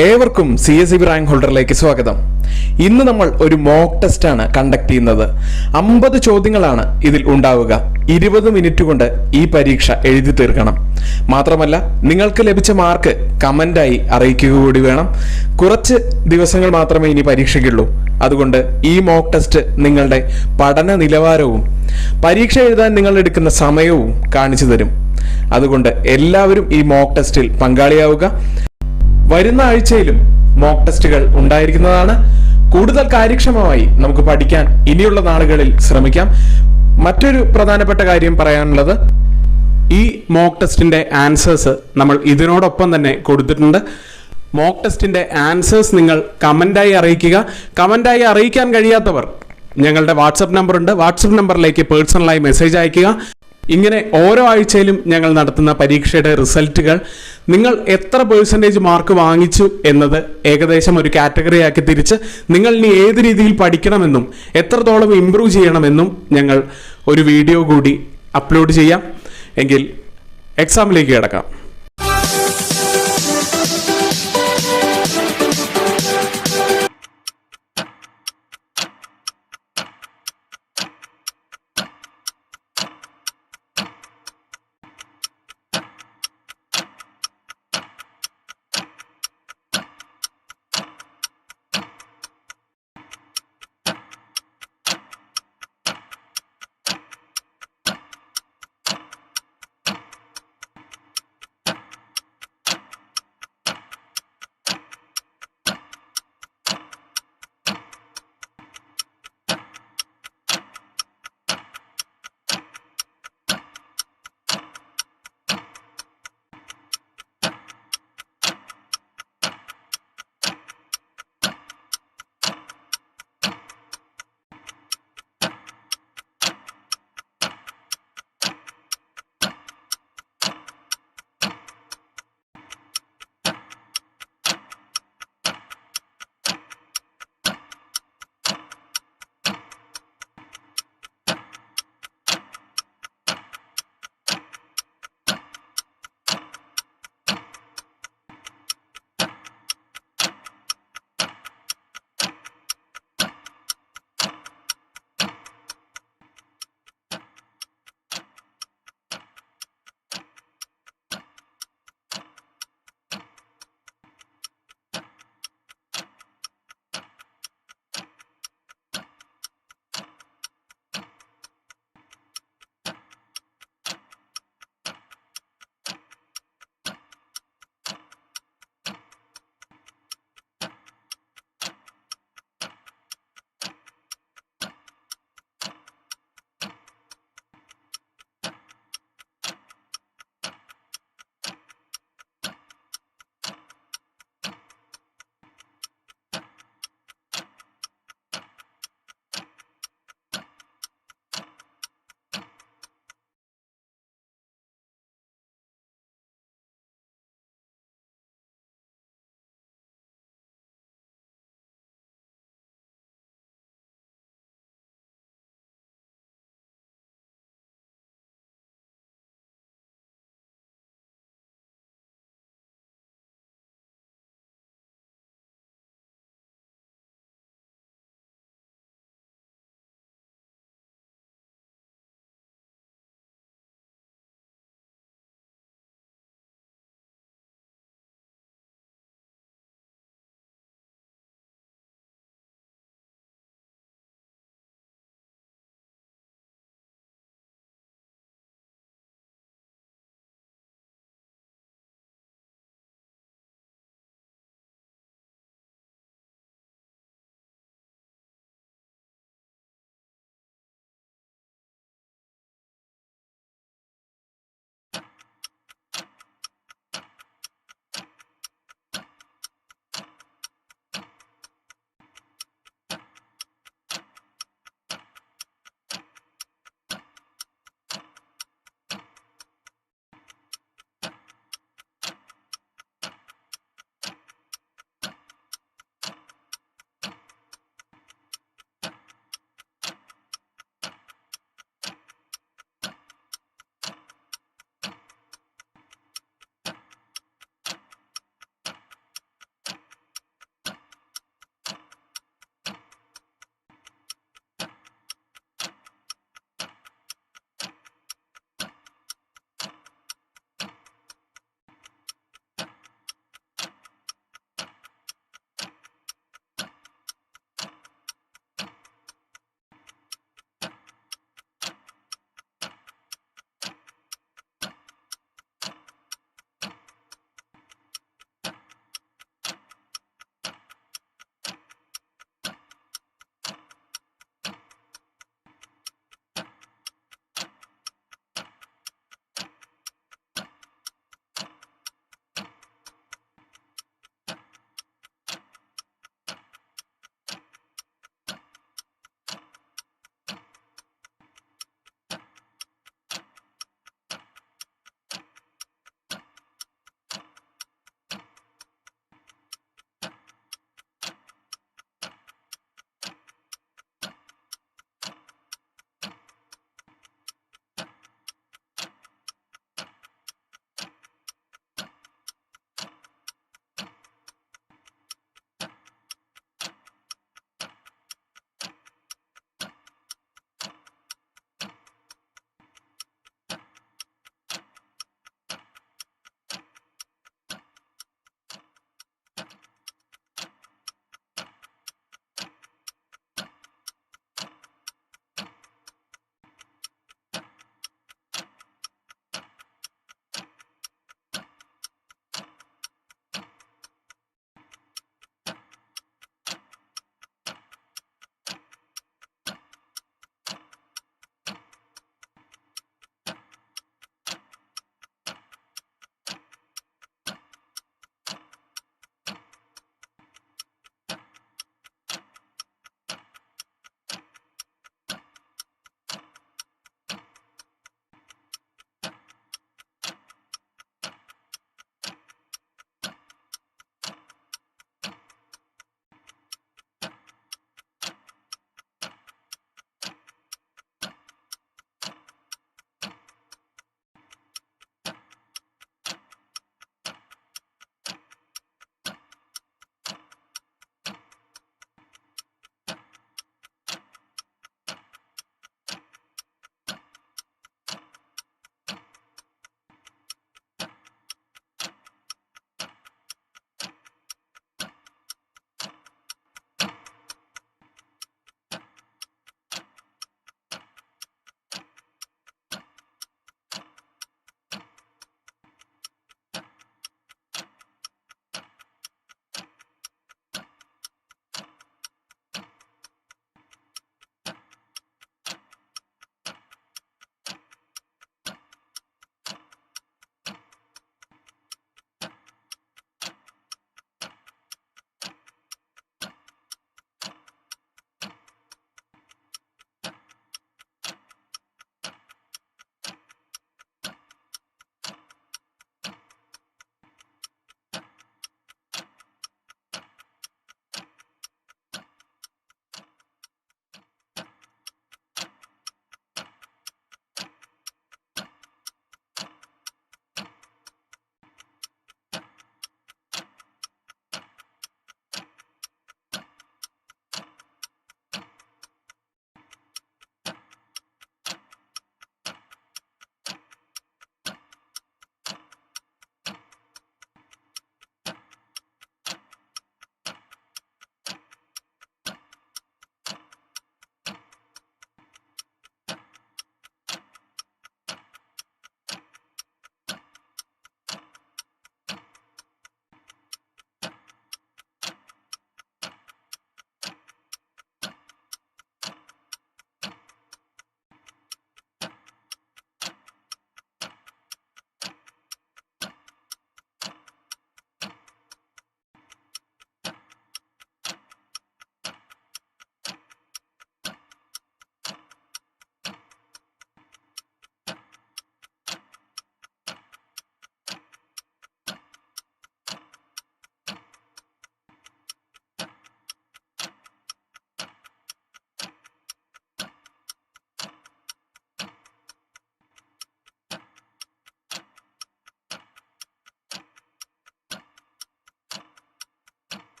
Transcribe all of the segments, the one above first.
ഏവർക്കും CSEB rank ഹോൾഡറിലേക്ക് സ്വാഗതം. ഇന്ന് നമ്മൾ ഒരു മോക്ക് ടെസ്റ്റ് ആണ് കണ്ടക്ട് ചെയ്യുന്നത്. 50 ചോദ്യങ്ങളാണ് ഇതിൽ ഉണ്ടാവുക. 20 മിനിറ്റ് കൊണ്ട് ഈ പരീക്ഷ എഴുതി തീർക്കണം. മാത്രമല്ല നിങ്ങൾക്ക് ലഭിച്ച മാർക്ക് കമന്റായി അറിയിക്കുക കൂടി വേണം. കുറച്ച് ദിവസങ്ങൾ മാത്രമേ ഇനി പരീക്ഷയ്ക്കുള്ളൂ. അതുകൊണ്ട് ഈ മോക്ക് ടെസ്റ്റ് നിങ്ങളുടെ പഠന നിലവാരവും പരീക്ഷ എഴുതാൻ നിങ്ങൾ എടുക്കുന്ന സമയവും കാണിച്ചു തരും. അതുകൊണ്ട് എല്ലാവരും ഈ മോക്ക് ടെസ്റ്റിൽ പങ്കാളിയാവുക. വരുന്ന ആഴ്ചയിലും മോക്ക് ടെസ്റ്റുകൾ ഉണ്ടായിരിക്കുന്നതാണ്. കൂടുതൽ കാര്യക്ഷമമായി നമുക്ക് പഠിക്കാൻ ഇനിയുള്ള നാളുകളിൽ ശ്രമിക്കാം. മറ്റൊരു പ്രധാനപ്പെട്ട കാര്യം പറയാനുള്ളത്, ഈ മോക്ക് ടെസ്റ്റിന്റെ ആൻസേഴ്സ് നമ്മൾ ഇതിനോടൊപ്പം തന്നെ കൊടുത്തിട്ടുണ്ട്. മോക്ക് ടെസ്റ്റിന്റെ ആൻസേഴ്സ് നിങ്ങൾ കമന്റായി അറിയിക്കുക. കമന്റായി അറിയിക്കാൻ കഴിയാത്തവർ ഞങ്ങളുടെ വാട്സപ്പ് നമ്പർ ഉണ്ട്. വാട്സപ്പ് നമ്പറിലേക്ക് പേഴ്സണലായി മെസ്സേജ് അയക്കുക. ഇങ്ങനെ ഓരോ ആഴ്ചയിലും ഞങ്ങൾ നടത്തുന്ന പരീക്ഷയുടെ റിസൾട്ടുകൾ, നിങ്ങൾ എത്ര പെർസെൻറ്റേജ് മാർക്ക് വാങ്ങിച്ചു എന്നത് ഏകദേശം ഒരു കാറ്റഗറി ആക്കി തിരിച്ച് നിങ്ങൾ ഇനി ഏത് രീതിയിൽ പഠിക്കണമെന്നും എത്രത്തോളം ഇംപ്രൂവ് ചെയ്യണമെന്നും ഞങ്ങൾ ഒരു വീഡിയോ കൂടി അപ്ലോഡ് ചെയ്യാം. എങ്കിൽ എക്സാമിലേക്ക് കിടക്കാം.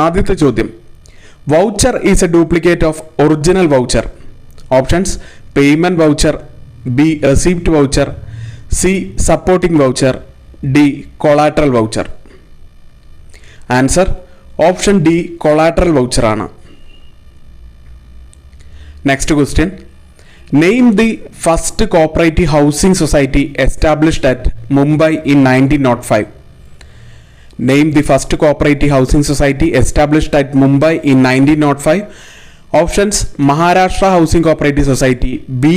ആദ്യത്തെ ചോദ്യം, voucher is a duplicate of original voucher. Options: payment voucher, B receipt voucher, C supporting voucher, D collateral voucher. Answer option D collateral voucher ആണ്. Next question, name the first cooperative housing society established at Mumbai in 1905. Name the first cooperative housing society established at Mumbai in 1905. Options: Maharashtra Housing Cooperative Society, B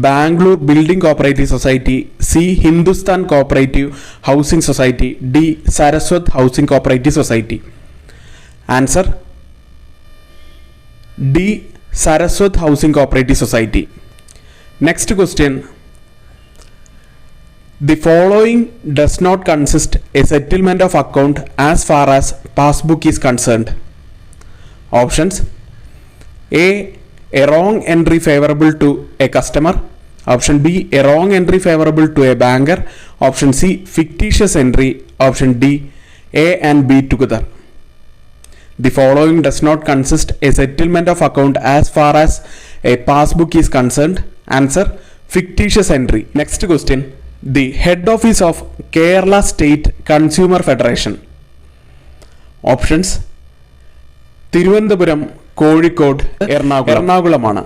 Bangalore Building Cooperative Society, C Hindustan Cooperative Housing Society, D Saraswat Housing Cooperative Society. Answer: D Saraswat Housing Cooperative Society. Next question, the following does not consist a settlement of account as far as passbook is concerned. Options: A wrong entry favorable to a customer. Option B, a wrong entry favorable to a banker. Option C, fictitious entry. Option D, A and B together. The following does not consist a settlement of account as far as a passbook is concerned. Answer: fictitious entry. Next question, the head office of Kerala State Consumer Federation. Options: Thiruvananthapuram, Kozhikode, എറണാകുളമാണ്.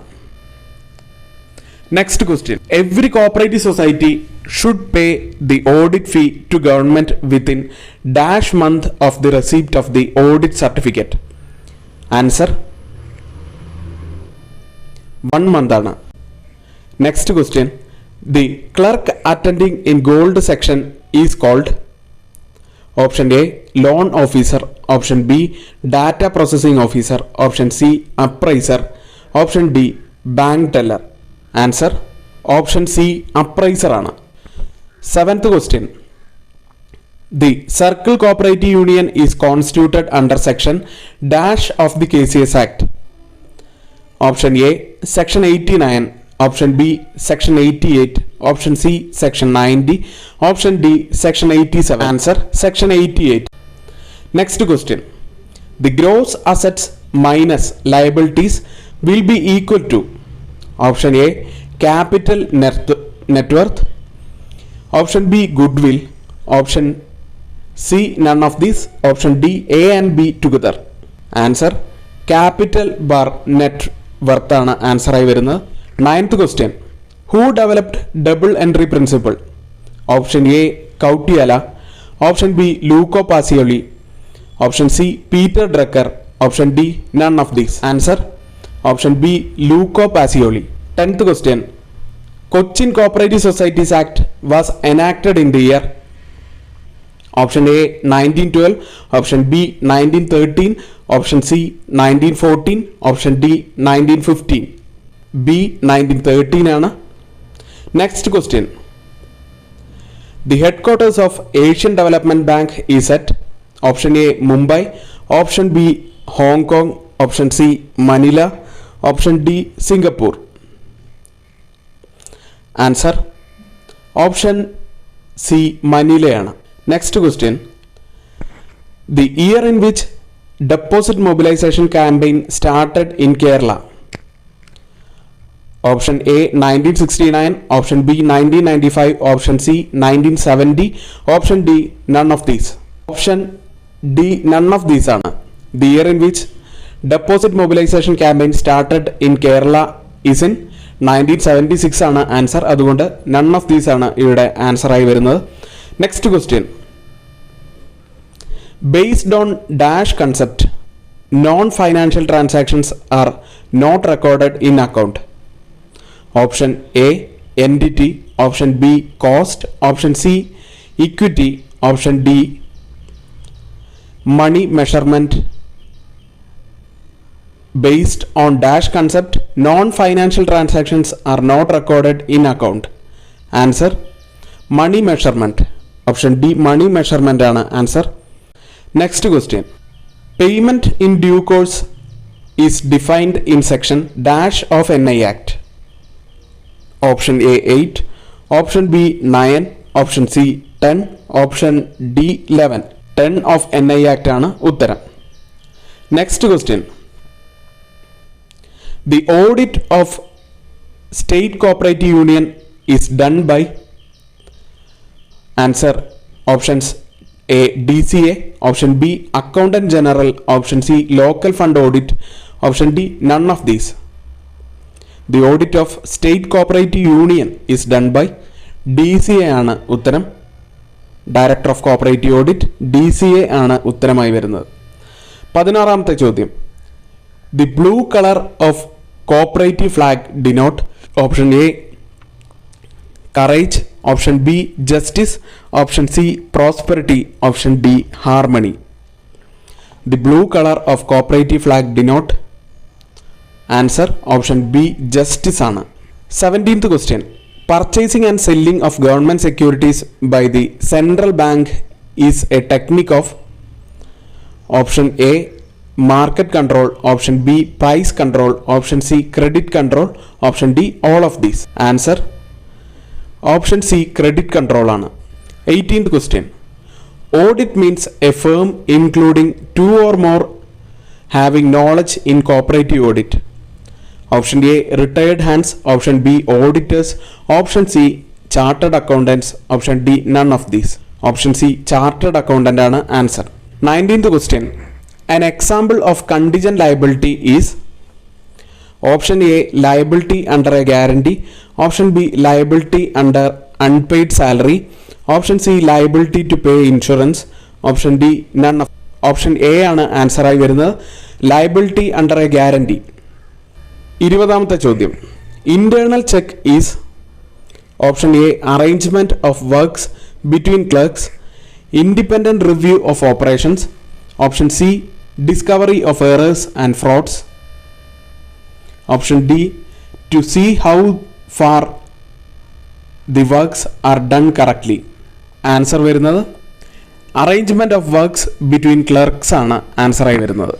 Next question, every cooperative society should pay the audit fee to government within dash month of the receipt of the audit certificate. Answer 1 month ആണ്. Next question, the clerk attending in gold section is called. Option A, loan officer. Option B, data processing officer. Option C, appraiser. Option D, bank teller. Answer option C, appraiser ആണ്. 7th question, the circle cooperative union is constituted under section dash of the KCS Act. Option A, section 89. Option B, section 88. Option C, section 90. Option D, section 87. Answer section 88. Next question, the gross assets minus liabilities will be equal to. Option A, capital net worth. Option B, goodwill. Option C, none of these. Option D, A and B together. Answer capital bar net worth ആണ് answer ആയി വരുന്നത്. 9th question, who developed double entry principle? Option A, Kautiala. Option B, Luca Pacioli. Option C, Peter Drucker. Option D, none of these. Answer option B, Luca Pacioli. 10th question, Cochin Cooperative Societies Act was enacted in the year. Option A, 1912. Option B, 1913. Option C, 1914. Option D, 1915. B, 1913 ആണ്. Next question, the headquarters of Asian Development Bank is at. Option A, Mumbai. Option B, Hong Kong. Option C, Manila. Option D, Singapore. Answer option C, Manila ആണ്. Next question, the year in which deposit mobilization campaign started in Kerala. Option A, 1969. Option B, 1995. Option C, 1970. Option D, none of these. Option D, none of these ആണ്. The year in which deposit mobilization campaign started in Kerala is in 1976 ആണ് answer. അതുകൊണ്ട് none of these ആണ് ഇവിടെ answer ആയി വരുന്നത്. Next question, based on dash concept, non-financial transactions are not recorded in account. Option A, entity. Option B, cost. Option C, equity. Option D, money measurement. Based on dash concept, non-financial transactions are not recorded in account. Answer money measurement. Option D, money measurement ആണ് answer. Next question, payment in due course is defined in section dash of NI Act. Option A, 8. Option B, 9. Option C, 10. Option D, 11. 10 of NI Act ആണ് ഉത്തരം. Next question. The audit of state cooperative union is done by. Answer options A. DCA, option B. Accountant General, option C. Local Fund Audit, option D. None of these. The audit of state cooperative union is done by DCA ആണ് ഉത്തരം. Director of cooperative audit DCA ആണ് ഉത്തരമായി വരുന്നത്. 16ാമത്തെ ചോദ്യം. The blue color of cooperative flag denote. Option A. Courage, option B. Justice, option C. Prosperity, option D. Harmony. The blue color of cooperative flag denote. Answer option B. Justice ആണ്. 17th question. Purchasing and selling of government securities by the central bank is a technique of. Option A. Market control, option B. Price control, option C. Credit control, option D. All of these. Answer option C. Credit control ആണ്. 18th question. Audit means a firm including two or more having knowledge in cooperative audit. Option A. Retired hands, option B. Auditors, option C. Chartered accountants, option D. None of these. Option C. Chartered accountant ആണ് answer. 19th question. An example of contingent liability is. Option A. Liability under a guarantee, option B. Liability under unpaid salary, option C. Liability to pay insurance, option D. None of. Option A ആണ് answer ആയി വരുന്നത്. Liability under a guarantee. 20ാമത്തെ ചോദ്യം. Internal check is. Option A. Arrangement of works between clerks, independent review of operations, option C. Discovery of errors and frauds, option D. To see how far the works are done correctly. Answer വരുന്നത് arrangement of works between clerks ആണ് answer ആയി വരുന്നത്.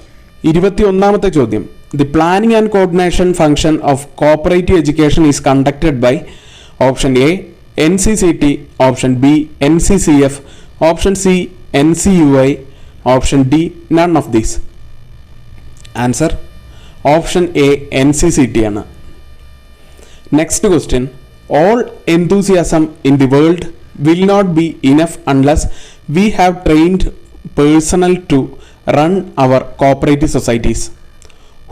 21ാമത്തെ ചോദ്യം. The planning and coordination function of cooperative education is conducted by. Option A. NCCT, option B. NCCF, option C. NCUI, option D. None of these. Answer option A. NCCT ആണ്. Next question. All enthusiasm in the world will not be enough unless we have trained personnel to run our cooperative societies.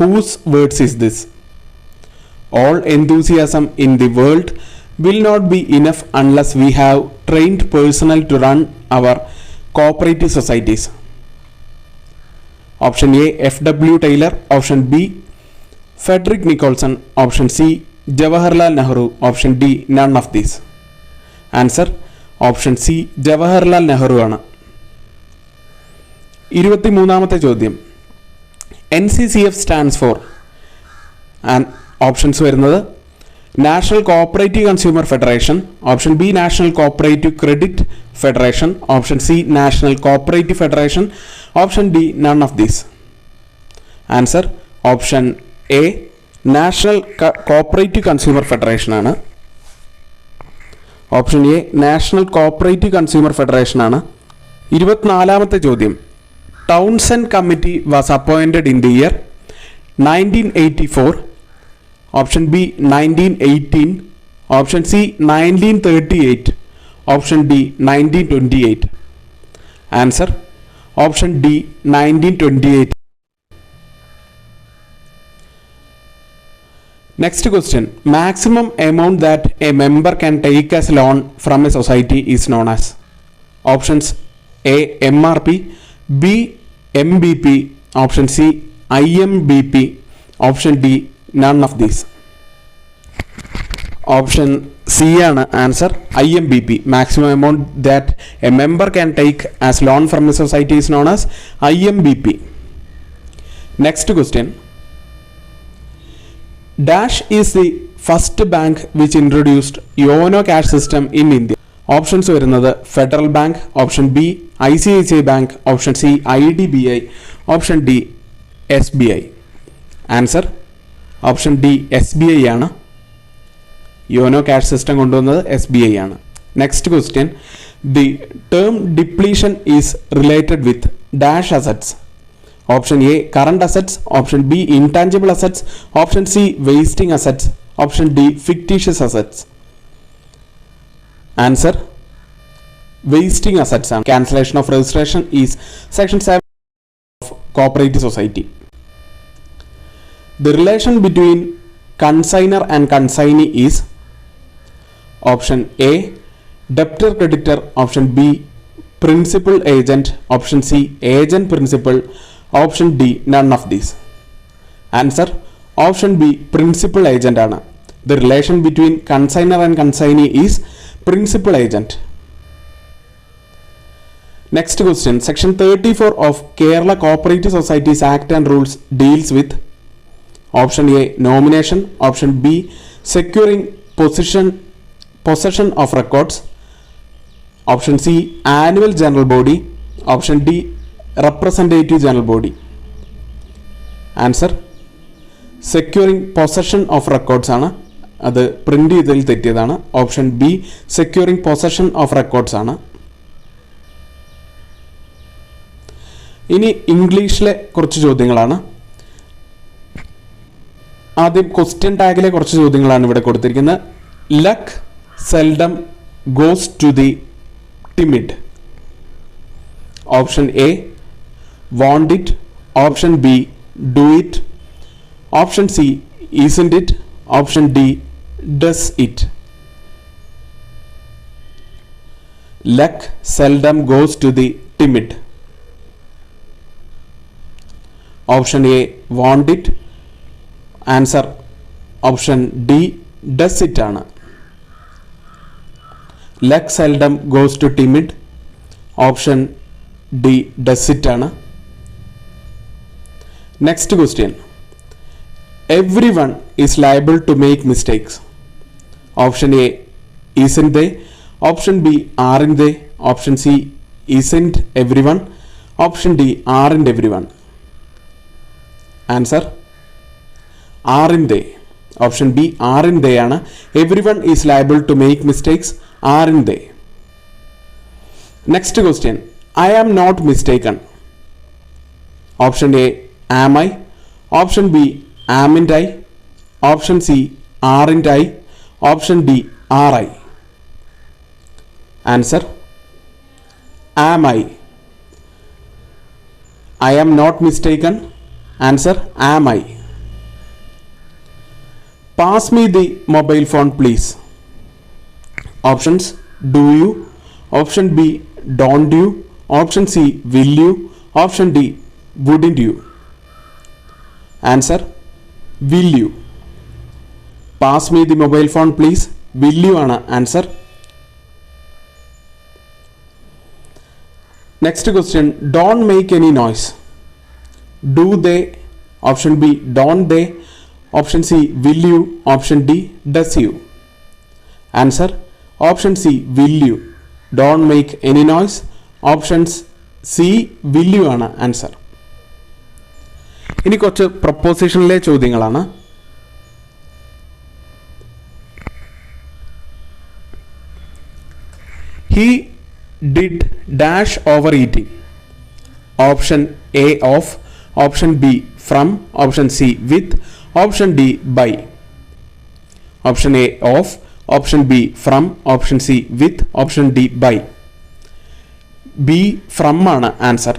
Whose words is this? All enthusiasm in the world will not be enough unless we have trained personnel to run our cooperative societies. Option A. F.W. Taylor, option B. Frederick Nicholson, option C. Jawaharlal Nehru, option D. None of these. Answer option C. Jawaharlal Nehru ആണ്. 23ാമത്തെ ചോദ്യം. NCCF stands for. and options വരുന്നത് national cooperative consumer federation, option B national cooperative credit federation, option C national cooperative federation, option D none of these. Answer option A national cooperative consumer federation ആണ്. Option A national cooperative consumer federation ആണ്. 24ാമത്തെ ചോദ്യം. Townsend committee was appointed in the year 1984, option B 1918, option C 1938, option D 1928. Answer option D 1928. Next question. Maximum amount that a member can take as loan from a society is known as. Options A. MRP, B. MBP, option C. IMBP, option D. None of these. Option C ആണ് answer. IMBP. Maximum amount that a member can take as loan from a society is known as IMBP. Next question. Dash is the first bank which introduced YONO cash system in India. Options വരുന്നത് federal bank, option B ICICI bank, option C IDBI, option D SBI. Answer option D SBI ആണ്. YONO cash system കൊണ്ടുവന്നത് SBI ആണ്. Next question. The term depletion is related with dash assets. Option A, current assets. Option B, intangible assets. Option C, wasting assets. Option D, fictitious assets. Answer, wasting assets. Cancellation of registration is Section 7 of Cooperative Society. The relation between consignor and consignee is Option A, debtor creditor. Option B, principal agent. Option C, agent principal. Option D, none of these. Answer, option B, principal agent ആണ്. The relation between consignor and consignee is principal agent. Next question. Section 34 of Kerala Cooperative Societies Act and Rules deals with Option A, nomination. Option B, securing possession of records. Option C, annual general body. Option D, representative general body. Answer, securing possession of records ആണ്. അത് print ചെയ്തതിൽ തെറ്റിയതാണ്. Option B, securing possession of records ആണ്. ഇനി ഇംഗ്ലീഷിലെ കുറച്ച് ചോദ്യങ്ങളാണ്. ആദ്യം ക്വസ്റ്റ്യൻ ടാഗിലെ കുറച്ച് ചോദ്യങ്ങളാണ് ഇവിടെ കൊടുത്തിരിക്കുന്നത്. Luck seldom goes to the timid. Option A, want it. Option B, do it. Option C, isn't it. Option D, does it. Luck seldom goes to the timid. Option A, want it. Answer, option D, does it ആണ്. Luck seldom goes to timid. Option D, does it ആണ്. Next question. Everyone is liable to make mistakes. Option A, isn't they. Option B, aren't they. Option C, isn't everyone. Option D, aren't everyone. Answer, aren't they. Option B, aren't they ആണ്. Everyone is liable to make mistakes. Aren't they. Next question. I am not mistaken. Option A, am I. Option B, amn't I. Option C, aren't I. Option D, are I. Answer, am I. I am not mistaken. Answer, am I. Pass me the mobile phone please. Options, do you. Option B, don't you. Option C, will you. Option D, wouldn't you. Answer, will you. Pass me the mobile phone please. Will you ആണ് answer. Next question. Don't make any noise. Do they. Option B, don't they. Option C, will you. Option D, does you. Answer, option C, will you. Don't make any noise. Options C, will you ആണ് answer. ഇനി കുറച്ച് പ്രൊപ്പോസിഷനിലെ ചോദ്യങ്ങളാണ്. He did dash overeating. Option A, of. Option B, from. Option C, with. Option D, by. Option A, of. Option B, from. Option C, with. Option D, by. B, from ആണ് answer.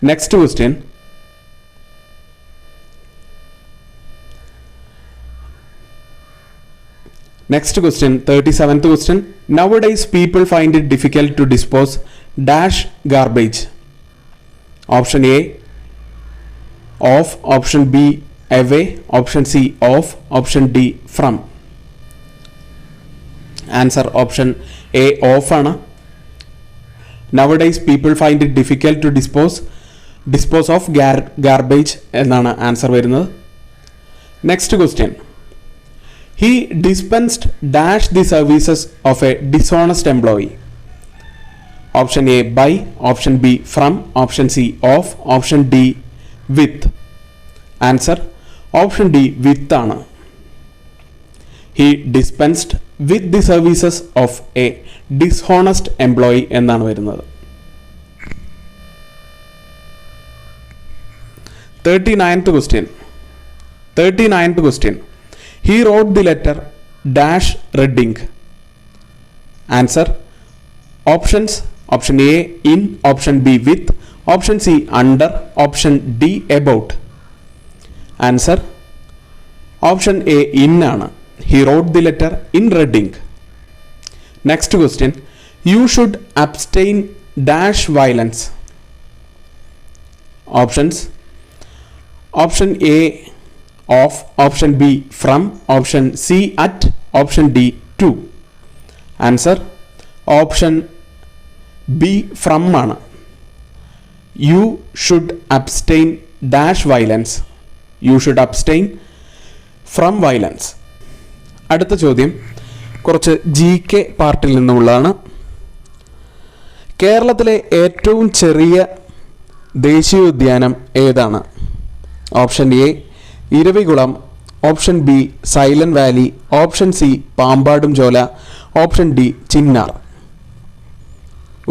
Next question. Next question, 37th question. Nowadays people find it difficult to dispose dash garbage. Option A, of. Option B, away. Option C, off. Option D, from. Answer, option A, off ആണ്. Nowadays people find it difficult to dispose of garbage എന്നാണ് answer വരുന്നത്. Next question. He dispensed dash the services of a dishonest employee. Option A, by. Option B, from. Option C, off. Option D, with. Answer, option D, with ആണ്. He dispensed with the services of a dishonest employee എന്നാണ് വരുന്നത്. 39th question. He wrote the letter dash red ink. Answer. Options: option A in, option B with, option C under, option D about. Answer. Option A in ആണ്. He wrote the letter in red ink. Next question. You should abstain dash violence. Options: option A of, option B from, option C at, option D to. Answer. Option B from ആണ്. You should abstain dash violence. You should abstain from violence. അടുത്ത ചോദ്യം കുറച്ച് GK പാർട്ടിൽ നിന്നുള്ളതാണ്. കേരളത്തിലെ ഏറ്റവും ചെറിയ ദേശീയോദ്യാനം ഏതാണ്? Option A Eravikulam, option B Silent Valley, option C Pampadum Shola, option D Chinnar.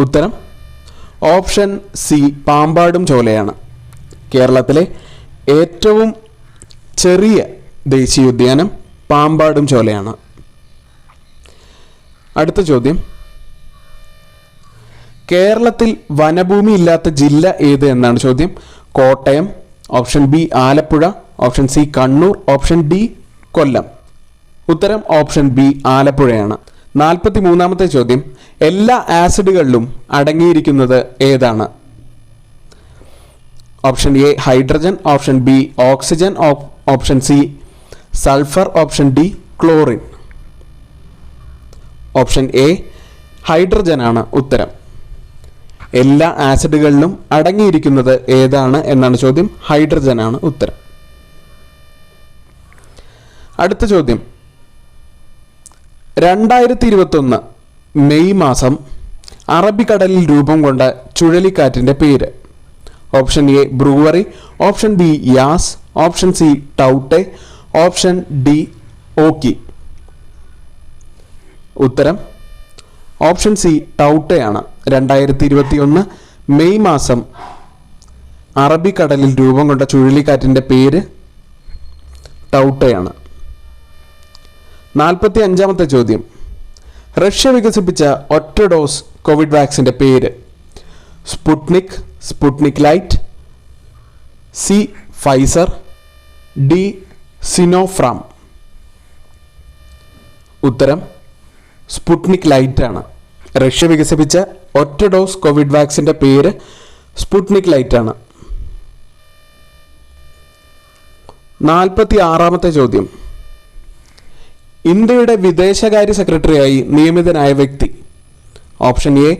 ഉത്തരം ഓപ്ഷൻ സി പാമ്പാടും ചോലയാണ്. കേരളത്തിലെ ഏറ്റവും ചെറിയ ദേശീയോദ്യാനം പാമ്പാടും ചോലയാണ്. അടുത്ത ചോദ്യം, കേരളത്തിൽ വനഭൂമി ഇല്ലാത്ത ജില്ല ഏത് എന്നാണ് ചോദ്യം. Kottayam, option B Alappuzha, option C Kannur, option D Kollam. ഉത്തരം ഓപ്ഷൻ ബി ആലപ്പുഴയാണ്. 43ാമത്തെ ചോദ്യം, എല്ലാ ആസിഡുകളിലും അടങ്ങിയിരിക്കുന്നത് ഏതാണ്? Option A hydrogen, option B oxygen, option C sulphur, option D chlorine. Option A hydrogen ആണ് ഉത്തരം. എല്ലാ ആസിഡുകളിലും അടങ്ങിയിരിക്കുന്നത് ഏതാണ് എന്നാണ് ചോദ്യം. ഹൈഡ്രജൻ ആണ് ഉത്തരം. അടുത്ത ചോദ്യം, 2021 മെയ് മാസം അറബിക്കടലിൽ രൂപം കൊണ്ട ചുഴലിക്കാറ്റിൻ്റെ പേര്. Option A Burevi, option B Yaas, option C ടൗട്ടെ, ഓപ്ഷൻ ഡി ഓക്കി. ഉത്തരം ഓപ്ഷൻ സി ടൗട്ടയാണ്. 2021 മെയ് മാസം അറബിക്കടലിൽ രൂപം കൊണ്ട ചുഴലിക്കാറ്റിൻ്റെ പേര് ടൗട്ടയാണ്. 45ാമത്തെ ചോദ്യം, റഷ്യ വികസിപ്പിച്ച ഒറ്റ ഡോസ് കോവിഡ് വാക്സിൻ്റെ പേര്. Sputnik, Sputnik light, C Pfizer, D Sinopharm. ഉത്തരം സ്പുട്നിക് ലൈറ്റ് ആണ്. റഷ്യ വികസിപ്പിച്ച ഒറ്റ ഡോസ് കോവിഡ് വാക്സിൻ്റെ പേര് സ്പുട്നിക് ലൈറ്റ് ആണ്. 46ാമത്തെ ചോദ്യം, ഇന്ത്യയുടെ വിദേശകാര്യ സെക്രട്ടറിയായി നിയമിതനായ വ്യക്തി. Option A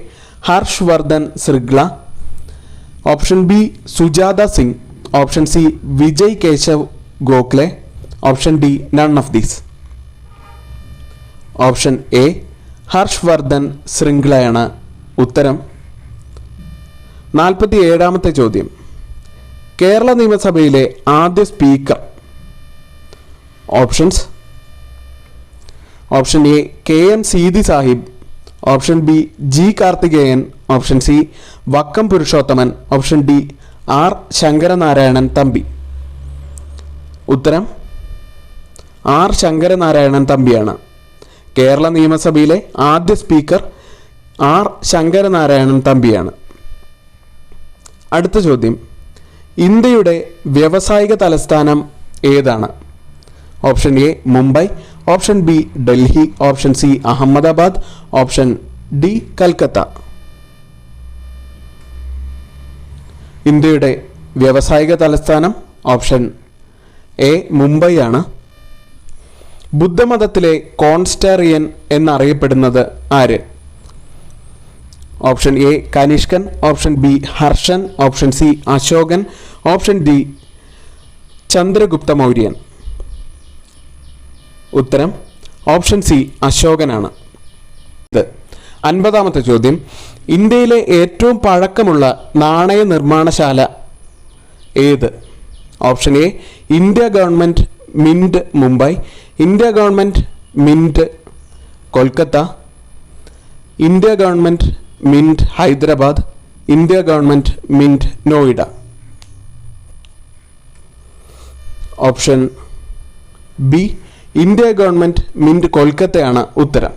Harsh Vardhan Shringla, option B Sujata Singh, option C Vijay Keshav Gokhale, option D none of these. Option A Harsh Vardhan ശൃംഖലയാണ് ഉത്തരം. 47ാമത്തെ ചോദ്യം, കേരള നിയമസഭയിലെ ആദ്യ speaker. Options: option A KM Seethi Sahib, option B G Karthikeyan, option C Vakkom Purushothaman, option D R Sankaranarayanan Thampi. ഉത്തരം ആർ ശങ്കരനാരായണൻ തമ്പിയാണ്. കേരള നിയമസഭയിലെ ആദ്യ സ്പീക്കർ ആർ ശങ്കരനാരായണൻ തമ്പിയാണ്. അടുത്ത ചോദ്യം, ഇന്ത്യയുടെ വ്യാവസായിക തലസ്ഥാനം ഏതാണ്? Option A Mumbai, option B Delhi, option C Ahmedabad, option D Calcutta. ഇന്ത്യയുടെ വ്യാവസായിക തലസ്ഥാനം ഓപ്ഷൻ എ മുംബൈ ആണ്. ബുദ്ധമതത്തിലെ കോൺസ്റ്റാറിയൻ എന്നറിയപ്പെടുന്നത് ആര്? Option A Kanishka, option B Harshan, option C Ashokan, option D Chandragupta Mauryan. ഉത്തരം ഓപ്ഷൻ സി അശോകനാണ്. 50ാമത്തെ ചോദ്യം, ഇന്ത്യയിലെ ഏറ്റവും പഴക്കമുള്ള നാണയ നിർമ്മാണശാല ഏത്? Option A India Government Mint Mumbai, India Government Mint Kolkata, India Government Mint Hyderabad, India Government Mint Noida. Option B India Government Mint കൊൽക്കത്തയാണ് ഉത്തരം.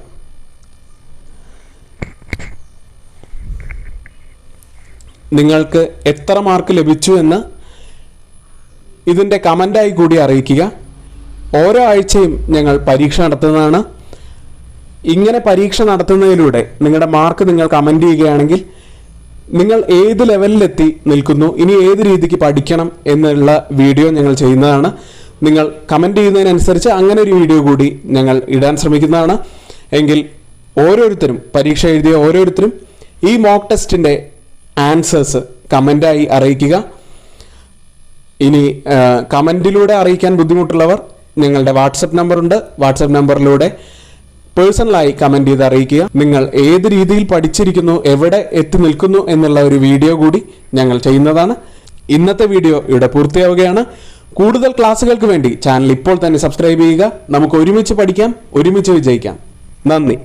നിങ്ങൾക്ക് എത്ര മാർക്ക് ലഭിച്ചു എന്ന് ഇതിൻ്റെ കമൻ്റായി കൂടി അറിയിക്കുക. ഓരോ ആഴ്ചയും ഞങ്ങൾ പരീക്ഷ നടത്തുന്നതാണ്. ഇങ്ങനെ പരീക്ഷ നടത്തുന്നതിലൂടെ നിങ്ങളുടെ മാർക്ക് നിങ്ങൾ കമൻ്റ് ചെയ്യുകയാണെങ്കിൽ നിങ്ങൾ ഏത് ലെവലിലെത്തി നിൽക്കുന്നു, ഇനി ഏത് രീതിക്ക് പഠിക്കണം എന്നുള്ള വീഡിയോ ഞങ്ങൾ ചെയ്യുന്നതാണ്. നിങ്ങൾ കമൻ്റ് ചെയ്യുന്നതിനനുസരിച്ച് അങ്ങനെ ഒരു വീഡിയോ കൂടി ഞങ്ങൾ ഇടാൻ ശ്രമിക്കുന്നതാണ്. എങ്കിൽ ഓരോരുത്തരും പരീക്ഷ എഴുതിയ ഓരോരുത്തരും ഈ മോക്ക് ടെസ്റ്റിൻ്റെ ആൻസേഴ്സ് കമൻ്റായി അറിയിക്കുക. ഇനി കമൻറ്റിലൂടെ അറിയിക്കാൻ ബുദ്ധിമുട്ടുള്ളവർ ഞങ്ങളുടെ വാട്സപ്പ് നമ്പറുണ്ട്. വാട്സപ്പ് നമ്പറിലൂടെ പേഴ്സണലായി കമൻറ്റ് ചെയ്ത് അറിയിക്കുക. നിങ്ങൾ ഏത് രീതിയിൽ പഠിച്ചിരിക്കുന്നു, എവിടെ എത്തി നിൽക്കുന്നു എന്നുള്ള ഒരു വീഡിയോ കൂടി ഞങ്ങൾ ചെയ്യുന്നതാണ്. ഇന്നത്തെ വീഡിയോ ഇവിടെ പൂർത്തിയാവുകയാണ്. കൂടുതൽ ക്ലാസ്സുകൾക്ക് വേണ്ടി ചാനൽ ഇപ്പോൾ തന്നെ സബ്സ്ക്രൈബ് ചെയ്യുക. നമുക്ക് ഒരുമിച്ച് പഠിക്കാം, ഒരുമിച്ച് വിജയിക്കാം. നന്ദി.